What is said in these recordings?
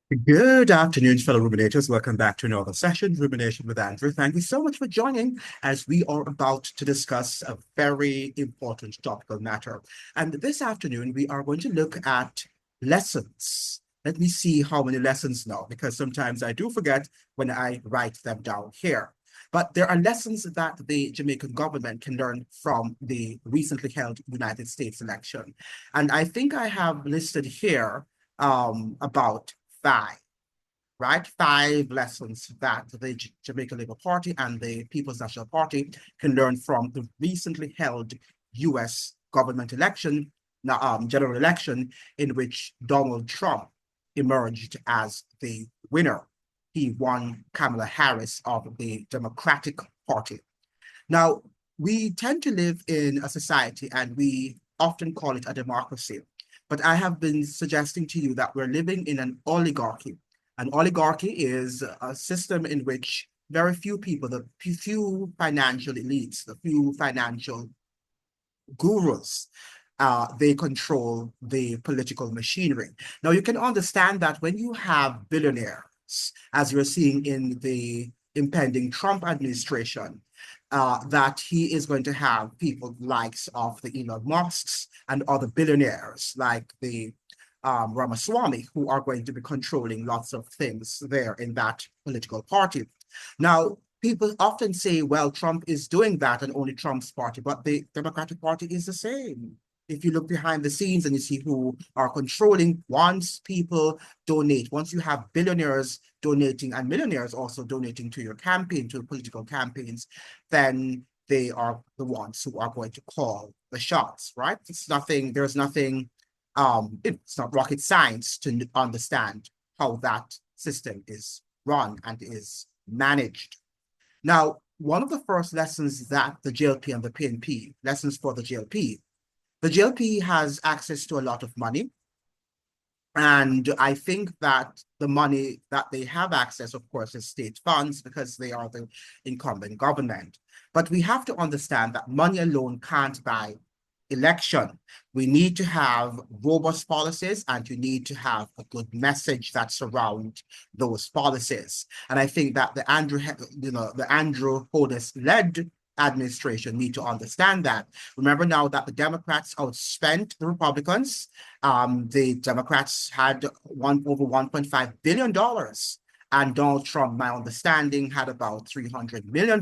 Good afternoon, fellow ruminators. Welcome back to another session, Rumination with Andrew. Thank you so much for joining as we are about to discuss a very important topical matter. And this afternoon, we are going to look at lessons. Let me see how many lessons now, because sometimes I do forget when I write them down here. But there are lessons that the Jamaican government can learn from the recently held United States election. And I think I have listed here about five, right? Five lessons that the Jamaican Labour Party and the People's National Party can learn from the recently held US government election, general election, in which Donald Trump emerged as the winner. He won Kamala Harris of the Democratic Party. Now, we tend to live in a society and we often call it a democracy. But I have been suggesting to you that we're living in an oligarchy. An oligarchy is a system in which very few people, the few financial elites, the few financial gurus, they control the political machinery. Now, you can understand that when you have billionaires, as you're seeing in the impending Trump administration, that he is going to have people likes of the Elon Musks and other billionaires like the Ramaswamy, who are going to be controlling lots of things there in that political party. Now, people often say, well, Trump is doing that and only Trump's party, but the Democratic Party is the same. If you look behind the scenes and you see who are controlling, once people donate, once you have billionaires donating and millionaires also donating to your campaign, to political campaigns, then they are the ones who are going to call the shots, right? There's nothing, it's not rocket science to understand how that system is run and is managed. Now, one of the first lessons that the JLP and the PNP, lessons for the JLP has access to a lot of money. And I think that the money that they have access, of course, is state funds because they are the incumbent government. But we have to understand that money alone can't buy election. We need to have robust policies and you need to have a good message that surround those policies. And I think that the Andrew Holness led administration need to understand that. Remember now that the Democrats outspent the Republicans. The Democrats had over $1.5 billion. And Donald Trump, my understanding, had about $300 million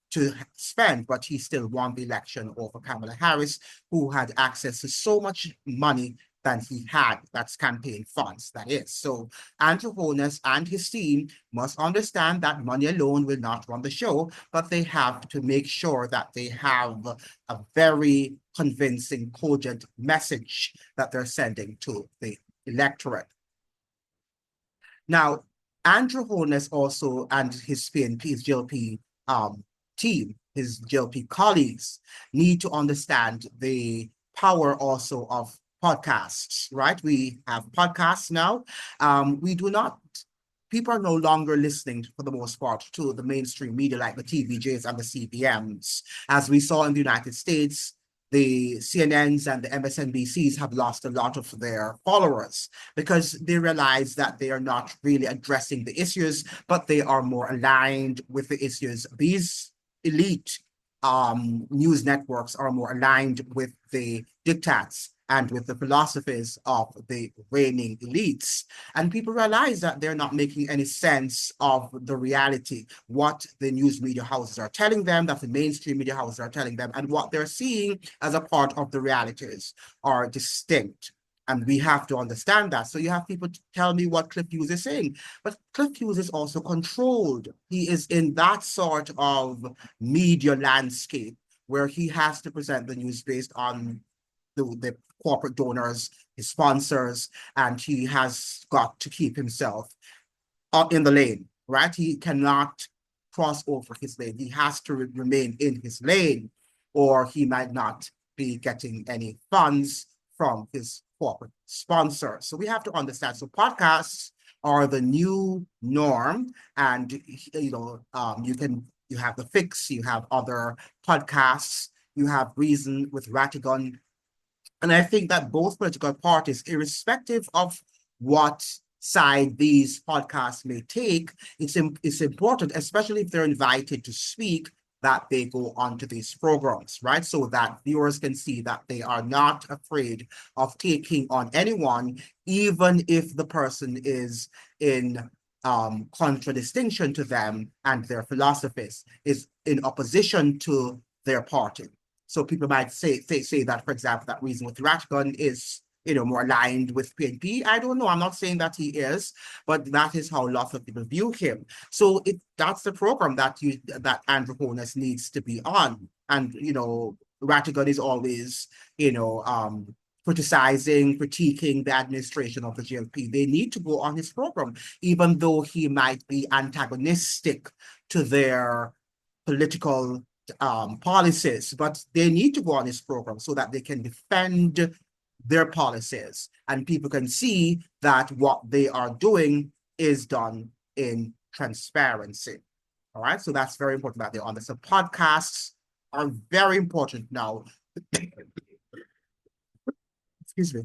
to spend, but he still won the election over Kamala Harris, who had access to so much money than he had. That's campaign funds, that is. So Andrew Holness and his team must understand that money alone will not run the show, but they have to make sure that they have a very convincing, cogent message that they're sending to the electorate. Now, Andrew Holness also and his PNP, his JLP team, his JLP colleagues, need to understand the power also of podcasts, right? We have podcasts now. We do not, people are no longer listening for the most part to the mainstream media like the TVJs and the CBMs. As we saw in the United States, the CNNs and the MSNBCs have lost a lot of their followers because they realize that they are not really addressing the issues, but they are more aligned with the issues. These elite news networks are more aligned with the diktats and with the philosophies of the reigning elites. And people realize that they're not making any sense of the reality, what the news media houses are telling them, that the mainstream media houses are telling them, and what they're seeing as a part of the realities are distinct. And we have to understand that. So you have people tell me what Cliff Hughes is saying, but Cliff Hughes is also controlled. He is in that sort of media landscape where he has to present the news based on the corporate donors, his sponsors, and he has got to keep himself in the lane, right? He cannot cross over his lane. He has to remain in his lane, or he might not be getting any funds from his corporate sponsor. So we have to understand. So podcasts are the new norm, and you have the Fix, you have other podcasts, you have Reason with Ratigan, and I think that both political parties, irrespective of what side these podcasts may take, it's important, especially if they're invited to speak, that they go onto these programs, right? So that viewers can see that they are not afraid of taking on anyone, even if the person is in contradistinction to them and their philosophies, is in opposition to their party. So people might say that, for example, that Reason with Ratgun is, more aligned with PNP. I don't know. I'm not saying that he is, but that is how lots of people view him. So that's the program that Andrew Holness needs to be on. And, Rattigan is always, criticizing, critiquing the administration of the JLP. They need to go on his program, even though he might be antagonistic to their political policies, but they need to go on his program so that they can defend their policies and people can see that what they are doing is done in transparency. All right, so that's very important that they're on this. So podcasts are very important now, excuse me,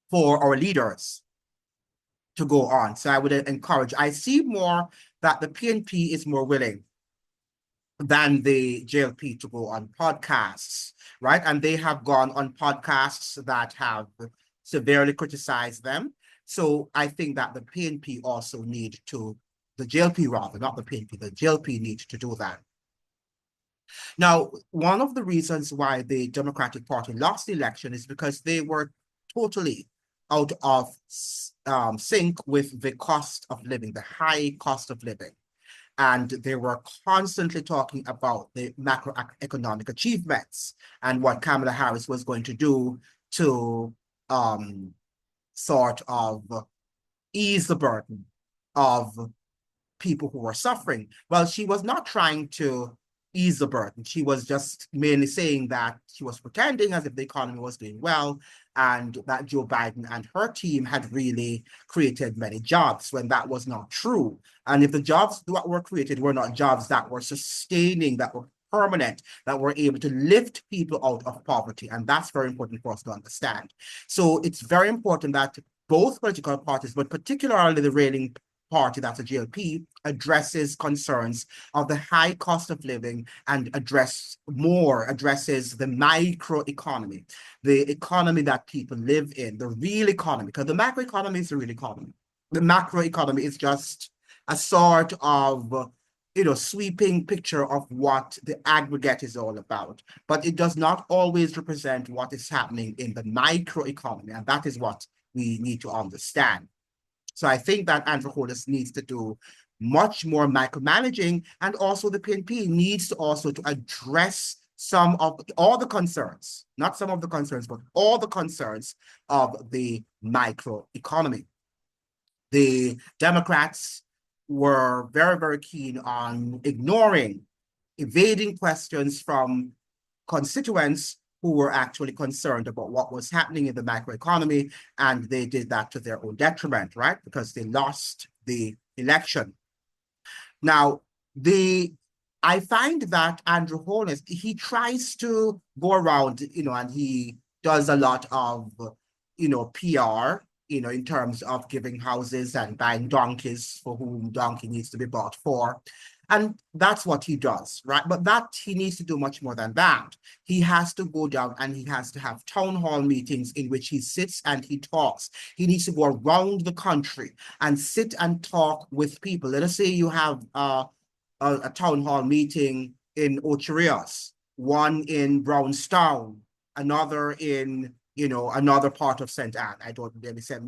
for our leaders to go on. So I would encourage, I see more that the PNP is more willing than the JLP to go on podcasts, right? And they have gone on podcasts that have severely criticized them. So I think that the PNP also need to, the JLP rather, not the PNP, the JLP need to do that. Now, one of the reasons why the Democratic Party lost the election is because they were totally out of sync with the cost of living, the high cost of living. And they were constantly talking about the macroeconomic achievements and what Kamala Harris was going to do to sort of ease the burden of people who were suffering. Well, she was not trying to ease the burden. She was just mainly saying that she was pretending as if the economy was doing well and that Joe Biden and her team had really created many jobs when that was not true. And if the jobs that were created were not jobs that were sustaining, that were permanent, that were able to lift people out of poverty. And that's very important for us to understand. So it's very important that both political parties, but particularly the reigning party, that's a JLP, addresses concerns of the high cost of living and addresses the microeconomy, the economy that people live in, the real economy, because the macroeconomy is the real economy. The macroeconomy is just a sort of sweeping picture of what the aggregate is all about, but it does not always represent what is happening in the microeconomy, and that is what we need to understand. So I think that Andrew Holness needs to do much more micromanaging, and also the PNP needs to also to address some of all the concerns, not some of the concerns, but all the concerns of the microeconomy. The Democrats were very, very keen on evading questions from constituents who were actually concerned about what was happening in the macroeconomy, and they did that to their own detriment, right? Because they lost the election. Now, I find that Andrew Holness, he tries to go around, and he does a lot of, PR, in terms of giving houses and buying donkeys for whom donkey needs to be bought for. And that's what he does, right? But that he needs to do much more than that. He has to go down and he has to have town hall meetings in which he sits and he talks. He needs to go around the country and sit and talk with people. Let us say you have a town hall meeting in Ocho Rios, one in Brownstown, another in another part of St. Anne. I don't really say,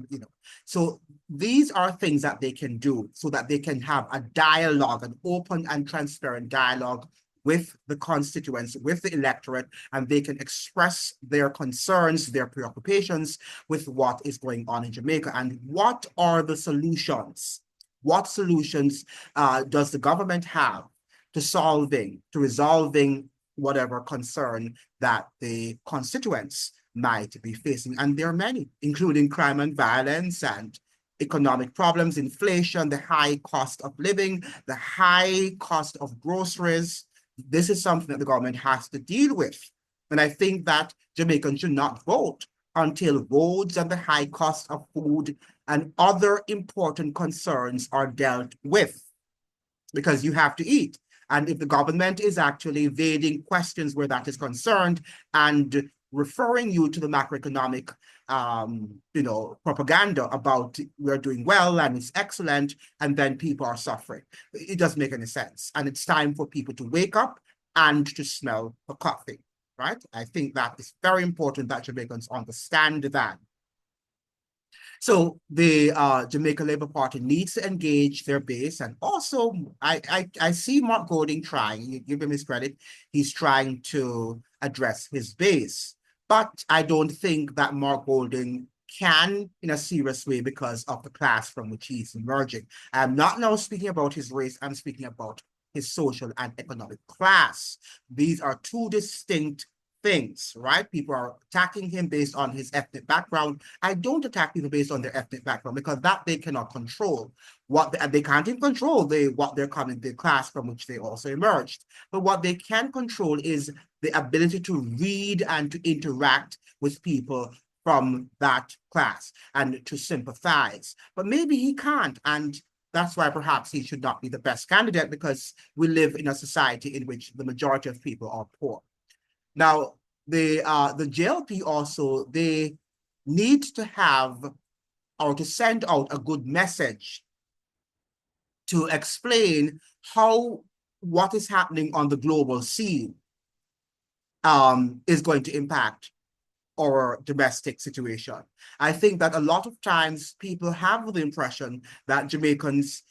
So these are things that they can do so that they can have a dialogue, an open and transparent dialogue with the constituents, with the electorate, and they can express their concerns, their preoccupations with what is going on in Jamaica and what are the solutions. What solutions does the government have to resolving whatever concern that the constituents might be facing? And there are many, including crime and violence and economic problems, inflation, the high cost of living, the high cost of groceries. This is something that the government has to deal with. And I think that Jamaicans should not vote until roads and the high cost of food and other important concerns are dealt with, because you have to eat. And if the government is actually evading questions where that is concerned and referring you to the macroeconomic, propaganda about we're doing well and it's excellent, and then people are suffering, it doesn't make any sense. And it's time for people to wake up and to smell the coffee, right? I think that is very important that Jamaicans understand that. So the Jamaica Labour Party needs to engage their base. And also, I see Mark Golding trying, you give him his credit, he's trying to address his base. But I don't think that Mark Golding can in a serious way because of the class from which he's emerging. I'm not now speaking about his race, I'm speaking about his social and economic class. These are two distinct things, right? People are attacking him based on his ethnic background. I don't attack people based on their ethnic background because that they cannot control. They can't even control what they're coming, the class from which they also emerged. But what they can control is the ability to read and to interact with people from that class and to sympathize. But maybe he can't, and that's why perhaps he should not be the best candidate, because we live in a society in which the majority of people are poor. Now, the JLP also, they need to have or to send out a good message to explain how what is happening on the global scene is going to impact our domestic situation. I think that a lot of times people have the impression that Jamaicans,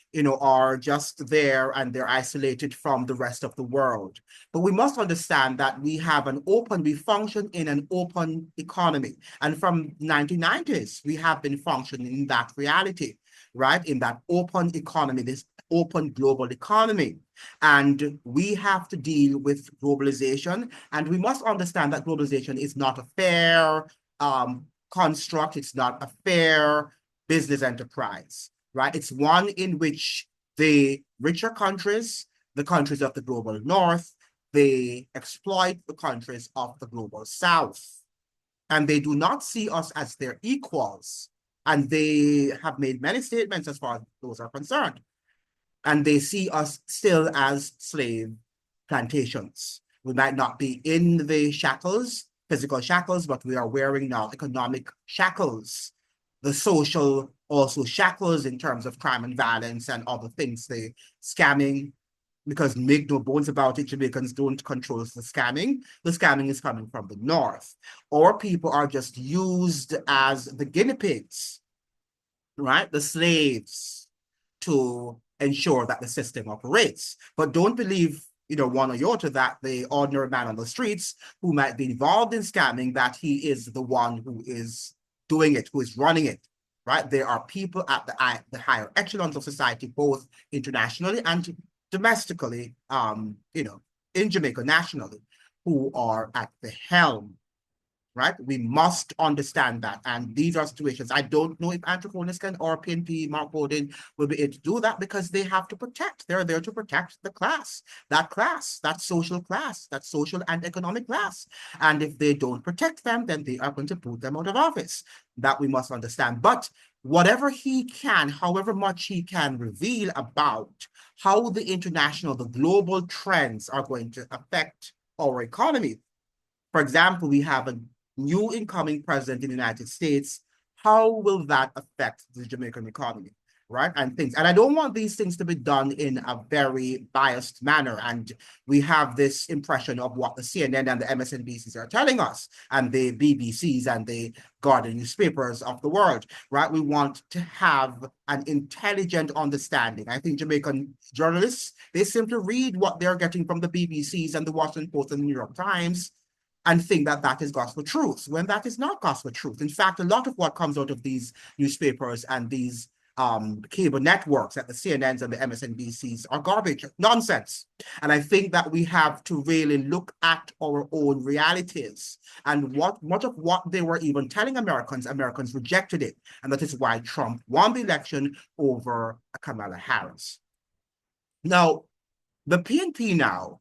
are just there and they're isolated from the rest of the world. But we must understand that we function in an open economy. And from 1990s, we have been functioning in that reality, right? In that open economy, this open global economy. And we have to deal with globalization. And we must understand that globalization is not a fair construct. It's not a fair business enterprise, right? It's one in which the richer countries, the countries of the global north, they exploit the countries of the global south. And they do not see us as their equals. And they have made many statements as far as those are concerned. And they see us still as slave plantations. We might not be in the shackles, physical shackles, but we are wearing now economic shackles. The social also shackles in terms of crime and violence and other things, the scamming, because make no bones about it, Jamaicans don't control the scamming. The scamming is coming from the north. Or people are just used as the guinea pigs, right? The slaves to ensure that the system operates. But don't believe, one iota that the ordinary man on the streets who might be involved in scamming, that he is the one who is doing it, who is running it, right? There are people at the higher echelons of society, both internationally and domestically, in Jamaica nationally, who are at the helm, right? We must understand that. And these are situations. I don't know if Andrew Holness can or PNP, Mark Bowden will be able to do that, because they have to protect. They're there to protect the class, that social and economic class. And if they don't protect them, then they are going to put them out of office. That we must understand. But whatever he can, however much he can reveal about how the global trends are going to affect our economy. For example, we have a new incoming president in the United States. How will that affect the Jamaican economy, right? And things. And I don't want these things to be done in a very biased manner. And we have this impression of what the CNN and the MSNBCs are telling us, and the BBCs and the Guardian newspapers of the world, right? We want to have an intelligent understanding. I think Jamaican journalists, they simply read what they're getting from the BBCs and the Washington Post and the New York Times, and think that that is gospel truth, when that is not gospel truth. In fact, a lot of what comes out of these newspapers and these cable networks at the CNNs and the MSNBCs are garbage, nonsense. And I think that we have to really look at our own realities, and much of what they were even telling Americans rejected it. And that is why Trump won the election over Kamala Harris. Now, the PNP now,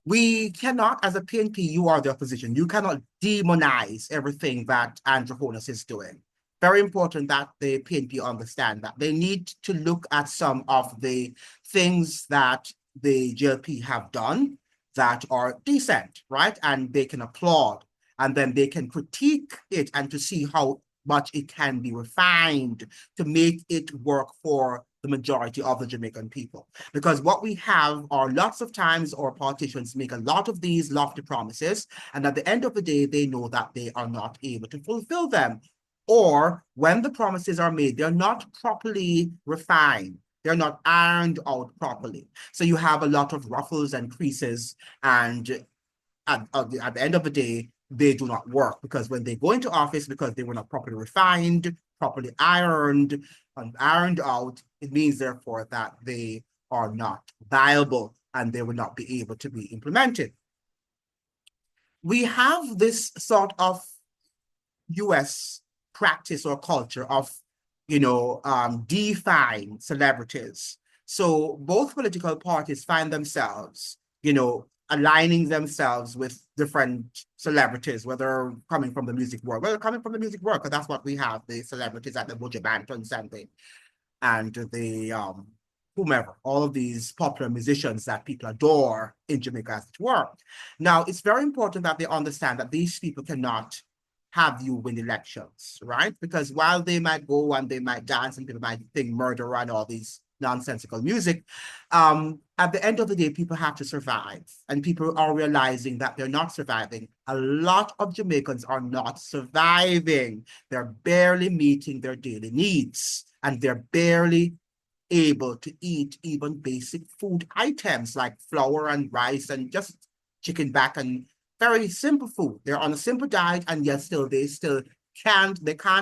We cannot, as a PNP, you are the opposition. You cannot demonize everything that Andrew Holness is doing. Very important that the PNP understand that. They need to look at some of the things that the JLP have done that are decent, right? And they can applaud, and then they can critique it and to see how much it can be refined to make it work for the majority of the Jamaican people. Because what we have are lots of times our politicians make a lot of these lofty promises, and at the end of the day, they know that they are not able to fulfill them. Or when the promises are made, they're not properly refined. They're not ironed out properly. So you have a lot of ruffles and creases, and at the end of the day, they do not work because when they go into office, because they were not properly refined, properly ironed, and ironed out, it means therefore that they are not viable and they will not be able to be implemented. We have this sort of US practice or culture of, define celebrities. So both political parties find themselves, aligning themselves with different celebrities, whether coming from the music world, because that's what we have, the celebrities at the Buja Bantons and the whomever, all of these popular musicians that people adore in Jamaica, as it were. Now, it's very important that they understand that these people cannot have you win elections, right? Because while they might go and they might dance and people might think murder and all these nonsensical music, at the end of the day, people have to survive. And people are realizing that they're not surviving. A lot of Jamaicans are not surviving. They're barely meeting their daily needs. And they're barely able to eat even basic food items like flour and rice and just chicken back and very simple food. They're on a simple diet, and yet they still can't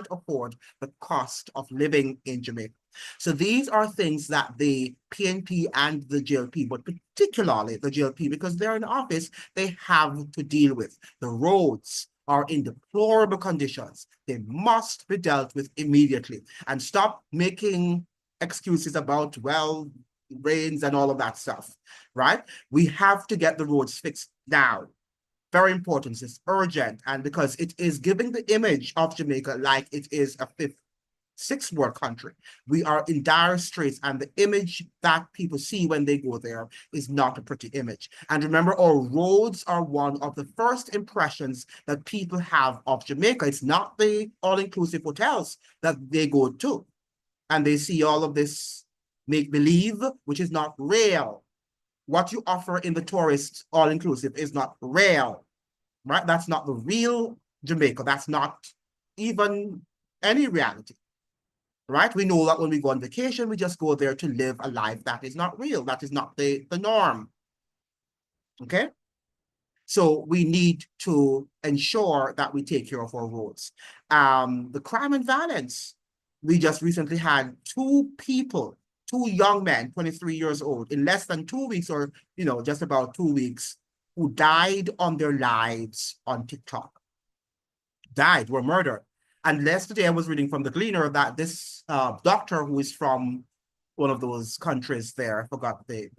afford the cost of living in Jamaica. So these are things that the PNP and the JLP, but particularly the JLP, because they're in office, they have to deal with. The roads are in deplorable conditions. They must be dealt with immediately, and stop making excuses about, well, rains and all of that stuff, right? We have to get the roads fixed now. Very important. It's urgent, and because it is giving the image of Jamaica like it is a sixth world country. We are in dire straits, and the image that people see when they go there is not a pretty image. And remember, our roads are one of the first impressions that people have of Jamaica. It's not the all-inclusive hotels that they go to, and they see all of this make-believe, which is not real. What you offer in the tourist all-inclusive is not real, right? That's not the real Jamaica. That's not even any reality, right? We know that when we go on vacation, we just go there to live a life that is not real. That is not the norm, okay? So we need to ensure that we take care of our roads. The crime and violence. We just recently had two young men, 23 years old, in less than 2 weeks, or just about 2 weeks, who died on their lives on TikTok. Were murdered. And yesterday I was reading from the Gleaner that this doctor, who is from one of those countries there, I forgot the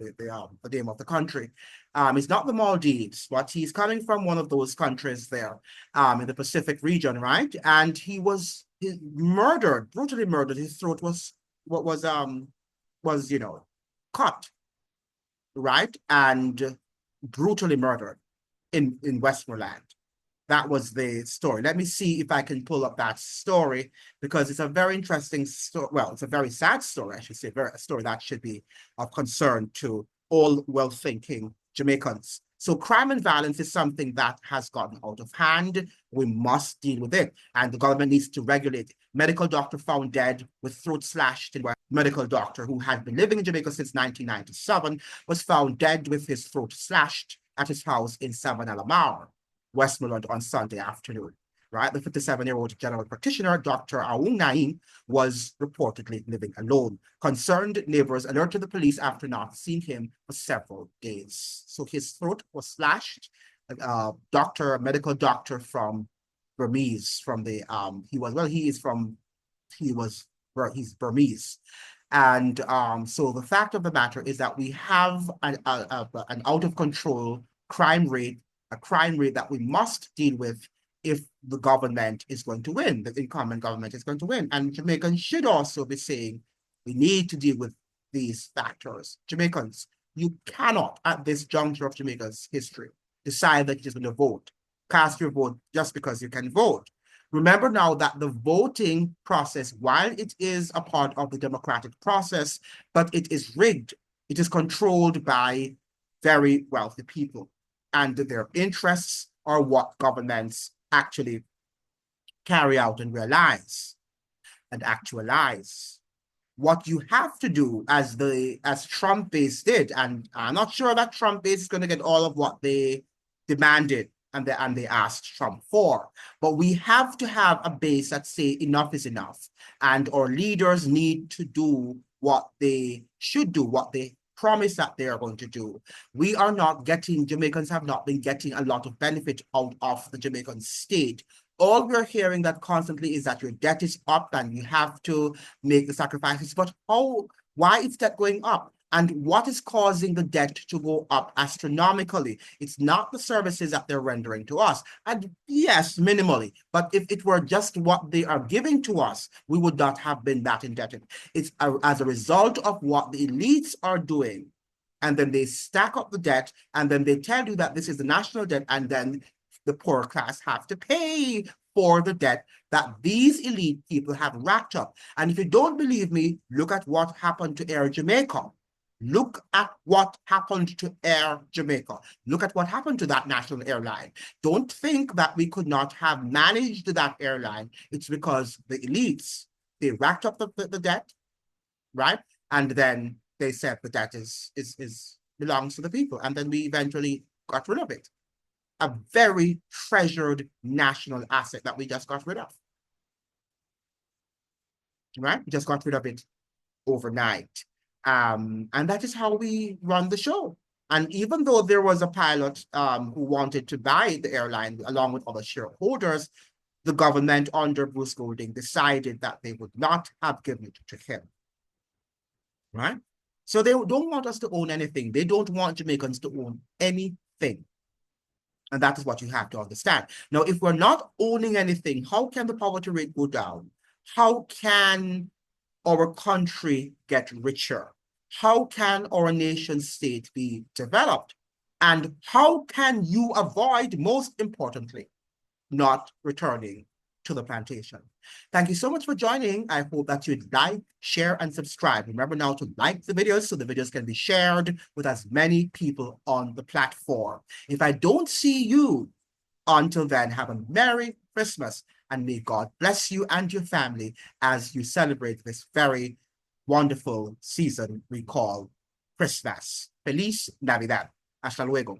name of the country. It's not the Maldives, but he's coming from one of those countries there in the Pacific region, right? And he was murdered, brutally murdered. His throat was cut, right? And brutally murdered in Westmoreland. That was the story. Let me see if I can pull up that story, because it's a very interesting story. Well, it's a very sad story, I should say, a story that should be of concern to all well-thinking Jamaicans. So crime and violence is something that has gotten out of hand. We must deal with it, and the government needs to regulate it. Medical doctor found dead with throat slashed in medical doctor who had been living in Jamaica since 1997 was found dead with his throat slashed at his house in Savannah, Westmoreland, on Sunday afternoon, right? The 57-year-old general practitioner, Dr. Aung Naim, was reportedly living alone. Concerned neighbors alerted the police after not seeing him for several days. So his throat was slashed. Medical doctor from Burmese, from the, he's Burmese. And so the fact of the matter is that we have an out of control crime rate, a crime rate that we must deal with if the government is going to win, the incumbent government is going to win. And Jamaicans should also be saying, we need to deal with these factors. Jamaicans, you cannot, at this juncture of Jamaica's history, decide that you're just going to vote. Cast your vote just because you can vote. Remember now that the voting process, while it is a part of the democratic process, but it is rigged. It is controlled by very wealthy people, and their interests are what governments actually carry out and realize and actualize. What you have to do, as Trump base did, and I'm not sure that Trump base is going to get all of what they demanded and they asked Trump for, but we have to have a base that say enough is enough, and our leaders need to do what they should do, what they promise that they are going to do. We are not getting, Jamaicans have not been getting a lot of benefit out of the Jamaican state. All we're hearing that constantly is that your debt is up and you have to make the sacrifices. But why is that going up? And what is causing the debt to go up astronomically? It's not the services that they're rendering to us. And yes, minimally. But if it were just what they are giving to us, we would not have been that indebted. It's as a result of what the elites are doing. And then they stack up the debt, and then they tell you that this is the national debt, and then the poor class have to pay for the debt that these elite people have racked up. And if you don't believe me, look at what happened to Air Jamaica. Look at what happened to Air Jamaica. Look at what happened to that national airline. Don't think that we could not have managed that airline. It's because the elites, they racked up the debt, right? And then they said the debt belongs to the people. And then we eventually got rid of it. A very treasured national asset that we just got rid of, right? We just got rid of it overnight. And that is how we run the show. And even though there was a pilot who wanted to buy the airline along with other shareholders, the government under Bruce Golding decided that they would not have given it to him, right? So they don't want us to own anything. They don't want Jamaicans to own anything. And that is what you have to understand. Now, if we're not owning anything, how can the poverty rate go down? How can our country get richer? How can our nation state be developed? And how can you avoid, most importantly, not returning to the plantation? Thank you so much for joining. I hope that you'd like, share, and subscribe. Remember now to like the videos so the videos can be shared with as many people on the platform. If I don't see you until then, have a Merry Christmas, and may God bless you and your family as you celebrate this very wonderful season we call Christmas. Feliz Navidad. Hasta luego.